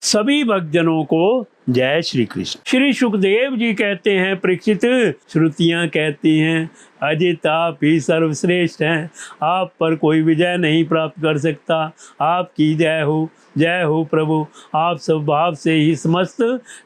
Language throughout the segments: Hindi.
सभी भक्तजनों को जय श्री कृष्ण। श्री सुखदेव जी कहते हैं, परीक्षित, श्रुतियां कहती हैं अजित आप ही सर्वश्रेष्ठ हैं, आप पर कोई विजय नहीं प्राप्त कर सकता। आपकी जय हो प्रभु। आप सब भाव से ही समस्त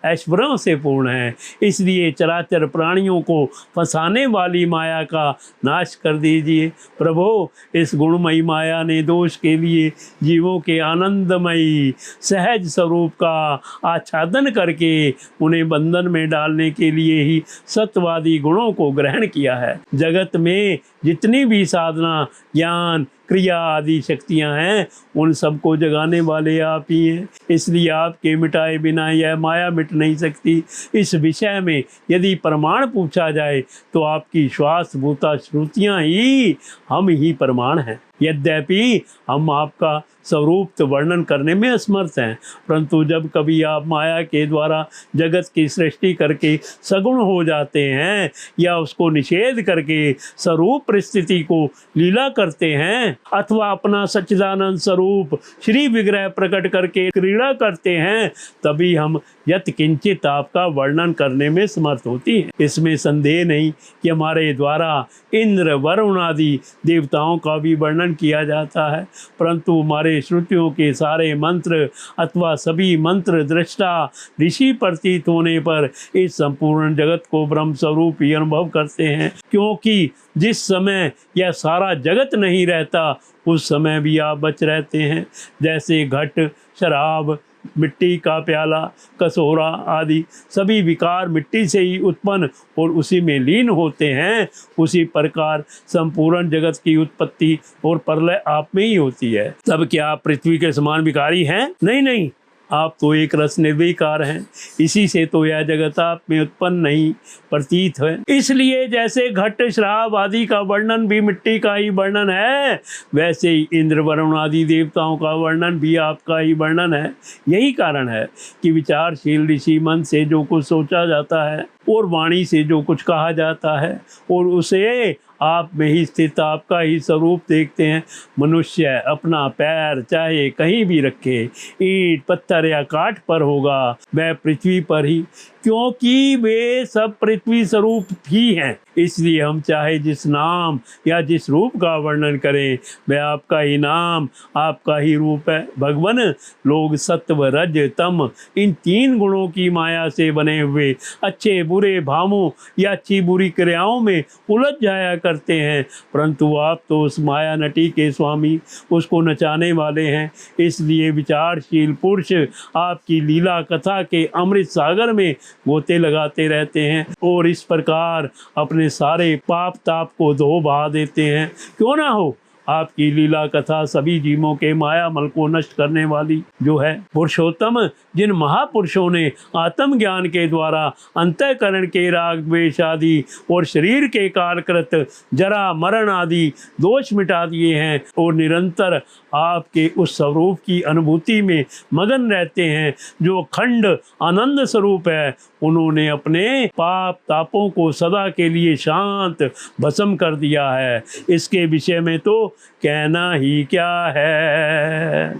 ऐश्वर्यों से पूर्ण हैं, इसलिए चराचर प्राणियों को फंसाने वाली माया का नाश कर दीजिए प्रभु। इस गुणमयी माया ने दोष के लिए जीवों के आनंदमयी सहज स्वरूप का आच्छादन करके उन्हें बंधन में डालने के लिए ही सत्यवादी गुणों को ग्रहण किया है। जगत में जितनी भी साधना, ज्ञान, क्रिया आदि शक्तियां हैं, उन सबको जगाने वाले आप ही हैं, इसलिए आपके मिटाए बिना यह माया मिट नहीं सकती। इस विषय में यदि प्रमाण पूछा जाए तो आपकी श्वास भूता श्रुतियां ही हम ही प्रमाण हैं। यद्यपि हम आपका स्वरूप वर्णन करने में असमर्थ हैं, परंतु जब कभी आप माया के द्वारा जगत की सृष्टि करके सगुण हो जाते हैं या उसको निषेध करके स्वरूप परिस्थिति को लीला करते हैं अथवा अपना सच्चिदानंद स्वरूप श्री विग्रह प्रकट करके क्रीड़ा करते हैं, तभी हम यत किंचित आपका वर्णन करने में समर्थ होती हैं। इसमें संदेह नहीं कि हमारे द्वारा इंद्र, वरुण आदि देवताओं का भी वर्णन किया जाता है, परंतु हमारे श्रुतियों के सारे मंत्र अथवा सभी मंत्र दृष्टा ऋषि प्रतीत होने पर इस संपूर्ण जगत को ब्रह्म स्वरूप ही अनुभव करते हैं, क्योंकि जिस समय यह सारा जगत नहीं रहता उस समय भी आप बच रहते हैं। जैसे घट, शराब, मिट्टी का प्याला, कसोरा आदि सभी विकार मिट्टी से ही उत्पन्न और उसी में लीन होते हैं, उसी प्रकार संपूर्ण जगत की उत्पत्ति और प्रलय आप में ही होती है। तब क्या आप पृथ्वी के समान विकारी हैं? नहीं, आप तो एक रस निर्विकार हैं, इसी से तो यह जगत आप में उत्पन्न नहीं प्रतीत है। इसलिए जैसे घट, श्राव आदि का वर्णन भी मिट्टी का ही वर्णन है, वैसे ही इंद्र, वरुण आदि देवताओं का वर्णन भी आपका ही वर्णन है। यही कारण है कि विचारशील ऋषि मन से जो कुछ सोचा जाता है और वाणी से जो कुछ कहा जाता है और उसे आप में ही स्थित आपका ही स्वरूप देखते हैं। मनुष्य अपना पैर चाहे कहीं भी रखे, ईंट, पत्थर या काठ पर होगा, वह पृथ्वी पर ही, क्योंकि वे सब पृथ्वी स्वरूप ही हैं। इसलिए हम चाहे जिस नाम या जिस रूप का वर्णन करें, वह आपका ही नाम, आपका ही रूप है। भगवान, लोग सत्व, रज, तम इन तीन गुणों की माया से बने हुए अच्छे बुरे भावों या अच्छी बुरी क्रियाओं में उलझ जाया करते हैं, परंतु आप तो उस माया नटी के स्वामी, उसको नचाने वाले हैं। इसलिए विचारशील पुरुष आपकी लीला कथा के अमृत सागर में गोते लगाते रहते हैं और इस प्रकार अपने सारे पाप ताप को धो बहा देते हैं। क्यों ना हो, आपकी लीला कथा सभी जीवों के माया मल को नष्ट करने वाली जो है। पुरुषोत्तम, जिन महापुरुषों ने आत्मज्ञान के द्वारा अंतःकरण के राग द्वेष आदि और शरीर के कालकृत जरा मरण आदि दोष मिटा दिए हैं और निरंतर आपके उस स्वरूप की अनुभूति में मगन रहते हैं जो अखंड आनंद स्वरूप है, उन्होंने अपने पाप तापों को सदा के लिए शांत भस्म कर दिया है। इसके विषय में तो कहना ही क्या है।